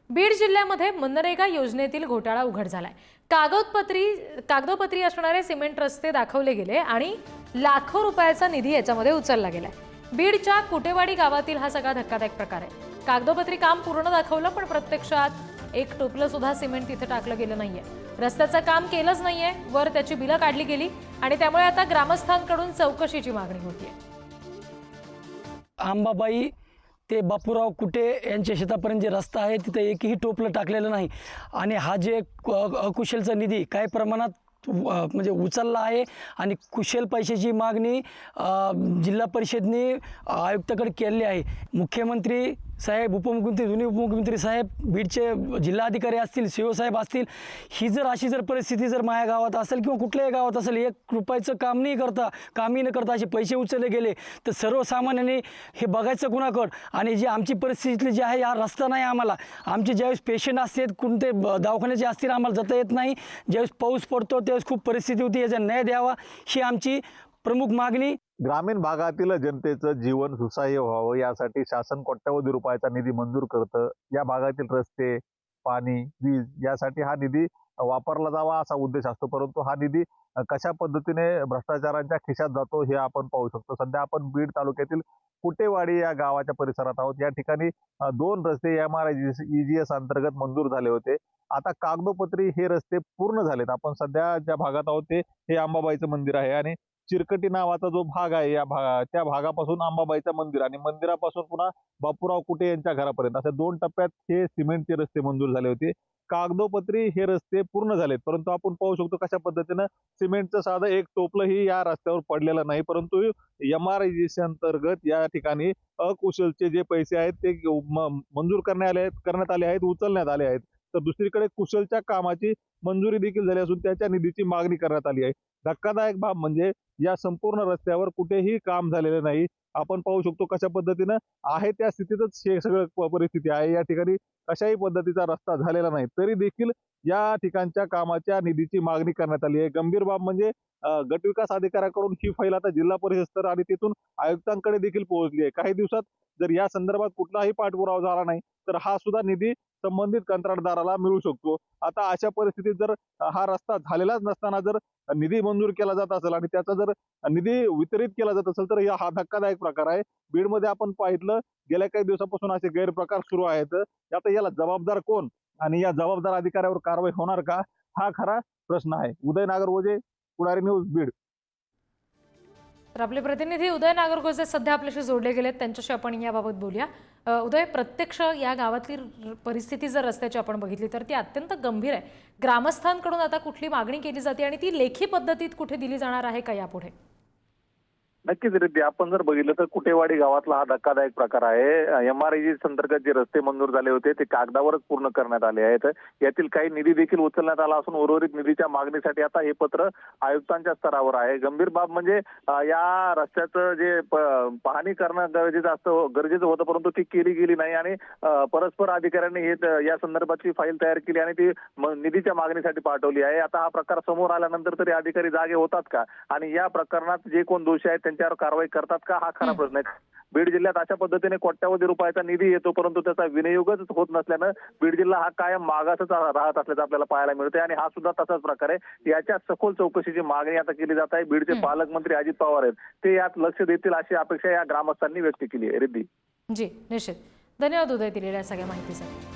बीड जिल्ह्यामध्ये मनरेगा योजनेतील घोटाळा उघड झालाय। कागदोपत्री असणारे सिमेंट रस्ते दाखवले गेले आणि लाखो रुपयाचा निधी याच्यामध्ये उचलला गेलाय। बीडच्या कुटेवाडी गावातील हा सगळा धक्कादायक प्रकार आहे। कागदोपत्री काम पूर्ण दाखवलं पण प्रत्यक्षात एक टोपलं सुद्धा सिमेंट तिथे टाकलं गेलं नाहीये। रस्त्याचं काम केलंच नाहीये, वर त्याची बिलं काढली गेली आणि त्यामुळे आता ग्रामस्थांकडून चौकशीची मागणी होतीये। अंबाबाई ते बापूराव कुटे यांच्या शेतापर्यंत जे रस्ता आहे तिथे एकही टोपलं टाकलेलं नाही आणि हा जे अकुशलचा निधी काही प्रमाणात म्हणजे उचलला आहे आणि कुशल पैशाची मागणी जिल्हा परिषदने आयुक्ताकडे केली आहे। मुख्यमंत्री साहेब, उपमुख्यमंत्री, दोन्ही उपमुख्यमंत्री साहेब, बीडचे जिल्हाधिकारी असतील, सीओ साहेब असतील, ही जर अशी परिस्थिती माझ्या गावात असेल किंवा कुठल्याही गावात असेल, एक रुपयाचं काम न करता असे पैसे उचलले गेले तर सर्वसामान्यांनी हे बघायचं कुणाकडं। आणि जी आमची परिस्थिती जी आहे, हा रस्ता नाही आम्हाला, आमचे ज्यावेळेस पेशंट असतात, कोणते दवाखान्याचे असतील, आम्हाला जाता येत नाही, ज्यावेळेस पाऊस पडतो त्यावेळेस खूप परिस्थिती होती, याचा न्याय द्यावा ही आमची प्रमुख मागणी। ग्रामीण भागातील जनतेचं जीवन सुसह्य व्हावं यासाठी शासन कोट्यवधी रुपयाचा निधी मंजूर करतं। या भागातील रस्ते, पाणी, वीज यासाठी हा निधी वापरला जावा असा उद्देश असतो, परंतु हा निधी कशा पद्धतीने भ्रष्टाचारांच्या खिशात जातो हे आपण पाहू शकतो। सध्या आपण बीड तालुक्यातील कुटेवाडी या गावाच्या परिसरात आहोत। या ठिकाणी 2 रस्ते MREGS अंतर्गत मंजूर झाले होते। आता कागदोपत्री हे रस्ते पूर्ण झालेत। आपण सध्या ज्या भागात आहोत ते हे अंबाबाईचं मंदिर आहे आणि चिरकटी नावाचा जो भाग आहे त्या भागापासून अंबाबाईचं मंदिर आणि मंदिरापासून पुन्हा बापूराव कुटे यांच्या घरापर्यंत अशा 2 टप्प्यात हे सिमेंटचे रस्ते मंजूर झाले होते। कागदोपत्री हे रस्ते पूर्ण झालेत, परंतु आपण पाहू शकतो कशा पद्धतीनं सिमेंटचं साधं एक टोपलंही या रस्त्यावर पडलेलं नाही, परंतु MREGS अंतर्गत या ठिकाणी अकुशलचे जे पैसे आहेत ते मंजूर करण्यात आले आहेत, उचलण्यात आले आहेत। तर दुसरीकडे कुशलच्या कामाची मंजुरी देखील झाली असून त्याच्या निधीची मागणी करण्यात आली आहे। धक्कादायक बाब म्हणजे या संपूर्ण रस्त्यावर कुठेही काम झालेलं नाही। आपण पाहू शकतो कशा पद्धतीनं आहे त्या स्थितीतच हे सगळं परिस्थिती आहे। या ठिकाणी कशाही पद्धतीचा रस्ता झालेला नाही, तरी देखील या ठिकाणच्या कामाच्या निधीची मागणी करण्यात आली आहे। गंभीर बाब म्हणजे गटविकास अधिकाऱ्याकडून ही फाईल आता जिल्हा परिषद स्तर आणि तिथून आयुक्तांकडे देखील पोहोचली आहे। काही दिवसात जर या संदर्भात कुठलाही पाठपुरावा झाला नाही तर हा सुद्धा निधी संबंधित कंत्राटदाराला मिळू शकतो। आता अशा परिस्थितीत जर हा रस्ता झालेलाच नसताना जर निधी मंजूर केला जात असेल आणि त्याचा जर निधी वितरित केला जात असेल तर हा धक्कादायक प्रकार आहे। बीडमध्ये आपण पाहिलं गेल्या काही दिवसापासून असे गैरप्रकार सुरू आहेत। आता याला जबाबदार कोण आणि या जबाबदार अधिकाऱ्यावर कारवाई होणार का, हा खरा प्रश्न आहे। उदय नागरगोजे, पुढारी न्यूज, बीड। तर आपले प्रतिनिधी उदय नागरगोजे सध्या आपल्याशी जोडले गेलेत, त्यांच्याशी आपण याबाबत बोलूया। उदय, प्रत्यक्ष या गावातली परिस्थिती जर रस्त्याची आपण बघितली तर ती अत्यंत गंभीर आहे। ग्रामस्थांकडून आता कुठली मागणी केली जाते आणि ती लेखी पद्धतीत कुठे दिली जाणार आहे का यापुढे? नक्कीच रिद्धी, आपण जर बघितलं तर कुटेवाडी गावातला हा धक्कादायक प्रकार आहे। MREGS अंतर्गत जे रस्ते मंजूर झाले होते ते कागदावरच पूर्ण करण्यात आले आहेत। यातील काही निधी देखील उचलण्यात आला असून उर्वरित निधीच्या मागणीसाठी आता हे पत्र आयुक्तांच्या स्तरावर आहे। गंभीर बाब म्हणजे या रस्त्याचं जे पाहणी करणं गरजेचं होतं, परंतु ती केली गेली नाही आणि परस्पर अधिकाऱ्यांनी या संदर्भातली फाईल तयार केली आणि ती निधीच्या मागणीसाठी पाठवली आहे। आता हा प्रकार समोर आल्यानंतर तरी अधिकारी जागे होतात का आणि या प्रकरणात जे कोण दोषी आहेत त्यांच्यावर कारवाई करतात का, हा खरा प्रश्न आहे। बीड जिल्ह्यात अशा पद्धतीने कोट्यवधी रुपयाचा निधी येतो, परंतु त्याचा विनियोगच होत नसल्यानं बीड जिल्हा हा कायम मागासच राहत असल्याचं आपल्याला पाहायला मिळतंय आणि हा सुद्धा तसाच प्रकार आहे। याच्या सखोल चौकशीची मागणी आता केली जात आहे। बीडचे पालकमंत्री अजित पवार आहेत, ते यात लक्ष देतील अशी अपेक्षा या ग्रामस्थांनी व्यक्त केली आहे। रिद्धी जी, निश्चित। धन्यवाद उदय, दिलेल्या सगळ्या माहितीसाठी।